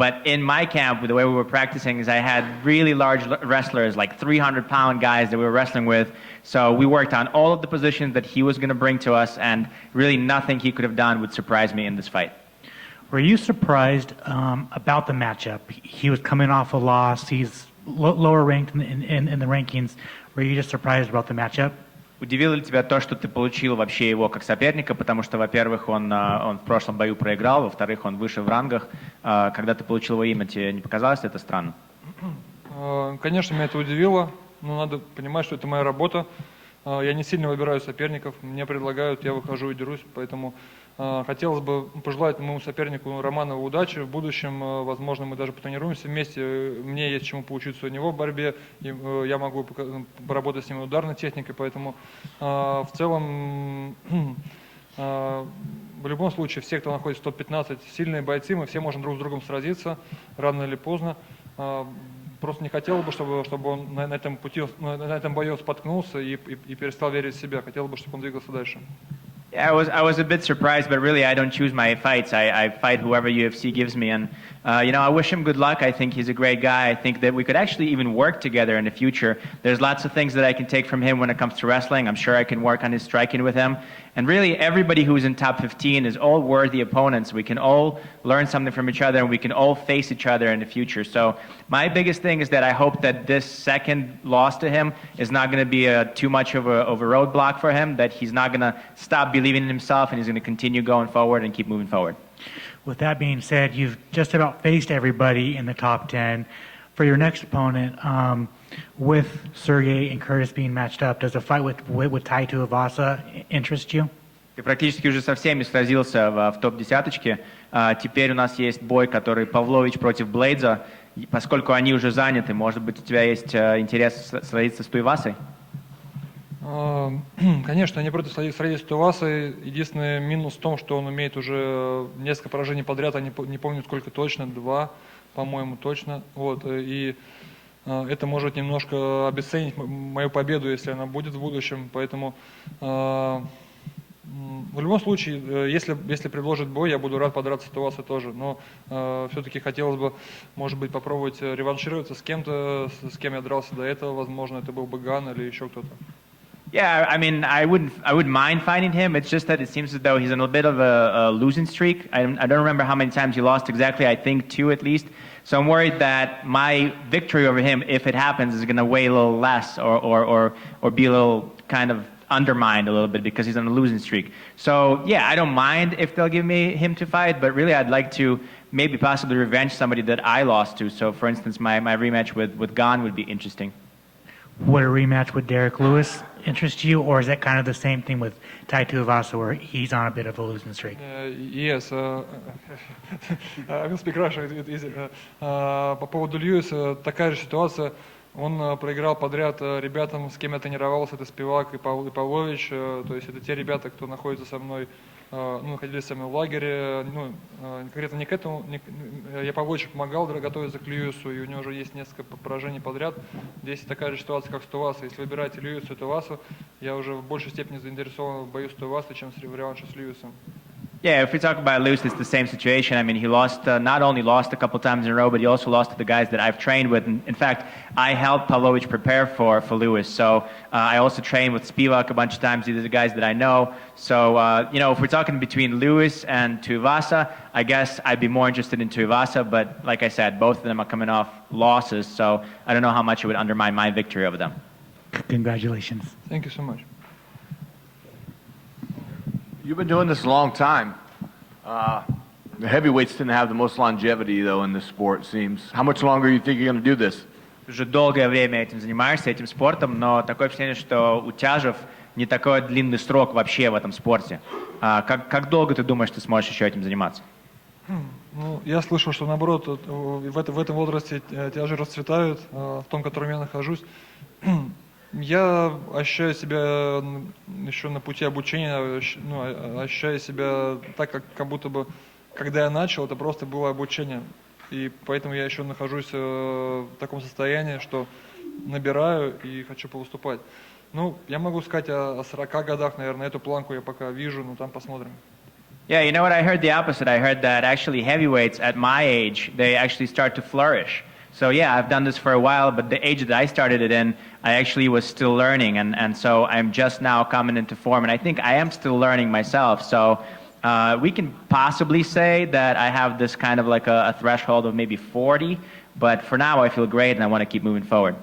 But in my camp, the way we were practicing is I had really large wrestlers, like 300-pound guys that we were wrestling with. So we worked on all of the positions that he was going to bring to us, and really nothing he could have done would surprise me in this fight. Were you surprised about the matchup? He was coming off a loss. He's lower ranked in the rankings. Were you just surprised about the matchup? Удивило ли тебя то, что ты получил вообще его как соперника, потому что, во-первых, он в прошлом бою проиграл, во-вторых, он выше в рангах. Когда ты получил его имя, тебе не показалось это странно? Конечно, меня это удивило, но надо понимать, что это моя работа. Я не сильно выбираю соперников, мне предлагают, я выхожу и дерусь, поэтому хотелось бы пожелать моему сопернику Романову удачи. В будущем, возможно, мы даже потренируемся вместе. Мне есть чему поучиться у него в борьбе. Я могу поработать с ним ударной техникой. Поэтому в целом, в любом случае, все, кто находится в топ-15, сильные бойцы, мы все можем друг с другом сразиться, рано или поздно. Просто не хотел бы, чтобы он на этом пути, на этом бою споткнулся и перестал верить в себя. Хотел бы, чтобы он двигался дальше. Yeah, I was a bit surprised, but really I don't choose my fights. I fight whoever UFC gives me, and I wish him good luck. I think he's a great guy. I think that we could actually even work together in the future. There's lots of things that I can take from him when it comes to wrestling. I'm sure I can work on his striking with him. And really, everybody who's in top 15 is all worthy opponents. We can all learn something from each other, and we can all face each other in the future. So my biggest thing is that I hope that this second loss to him is not going to be too much of a roadblock for him, that he's not going to stop believing in himself, and he's going to continue going forward and keep moving forward. With that being said, you've just about faced everybody in the top 10. For your next opponent, with Sergey and Curtis being matched up, does a fight with Tai Tuivasa interest you? Ты практически уже со всеми сразился в топ-десяточке. Теперь у нас есть бой, который Павлович против Блейдза. Поскольку они уже заняты, может быть, у тебя есть интерес сразиться с Туивасой? Конечно, я не против сразиться с Туивасой. Единственный минус в том, что он имеет уже несколько поражений подряд, я не помню сколько точно, 2, по-моему, точно. Вот, и это может немножко обесценить мою победу, если она будет в будущем. Поэтому в любом случае, если предложит бой, я буду рад подраться с Туивасой тоже. Но все-таки хотелось бы, может быть, попробовать реваншироваться с кем-то, с кем я дрался до этого. Возможно, это был бы Ган или еще кто-то. Yeah, I mean, I wouldn't mind fighting him. It's just that it seems as though he's on a bit of a losing streak. I don't remember how many times he lost exactly. I think 2 at least. So I'm worried that my victory over him, if it happens, is going to weigh a little less or be a little kind of undermined a little bit because he's on a losing streak. So yeah, I don't mind if they'll give me him to fight, but really I'd like to maybe possibly revenge somebody that I lost to. So for instance, my rematch with Gane would be interesting. Would a rematch with Derek Lewis interest you, or is that kind of the same thing with Tai Tuivasa, where he's on a bit of a losing streak? Yes, I will speak Russian, it's easy. По поводу Льюиса, такая же ситуация. Он проиграл подряд ребятам, с кем я тренировался, это Спивак и Павлович. То есть это те ребята, кто находится со мной, находились со мной в лагере. Конкретно не к этому. Я Павловичу помогал готовиться к Льюису, и у него уже есть несколько поражений подряд. Здесь такая же ситуация, как с Туивасой. Если выбираете Льюису и Туивасу, я уже в большей степени заинтересован в бою с Туивасой, чем в реванше с Льюисом. Yeah, if we talk about Lewis, it's the same situation. I mean, he lost, not only lost a couple times in a row, but he also lost to the guys that I've trained with. In fact, I helped Pavlovich prepare for Lewis. So I also trained with Spivak a bunch of times. These are the guys that I know. So, if we're talking between Lewis and Tuivasa, I guess I'd be more interested in Tuivasa. But like I said, both of them are coming off losses. So I don't know how much it would undermine my victory over them. Congratulations. Thank you so much. You've been doing this a long time. The heavyweights didn't have the most longevity, though, in this sport, it seems. How much longer do you think you're going to do this? Ты уже долгое время этим занимаешься, этим спортом, но такое впечатление, что у тяжев не такой длинный срок вообще в этом спорте. Как долго ты думаешь, ты сможешь еще этим заниматься? Я слышал, что наоборот, в этом возрасте тяжи расцветают, в том, в котором я нахожусь. Я ощущаю себя еще на пути обучения, ощущаю себя так, как будто бы, когда я начал, это просто было обучение. И поэтому я еще нахожусь в таком состоянии, что набираю и хочу повыступать. Я могу сказать о 40 годах, наверное, эту планку я пока вижу, но там посмотрим. Yeah, you know what? I heard the opposite. I heard that actually heavyweights at my age, they actually start to flourish. So yeah, I've done this for a while, but the age that I started it in, I actually was still learning, and so I'm just now coming into form, and I think I am still learning myself. So we can possibly say that I have this kind of like a threshold of maybe 40, but for now I feel great and I want to keep moving forward.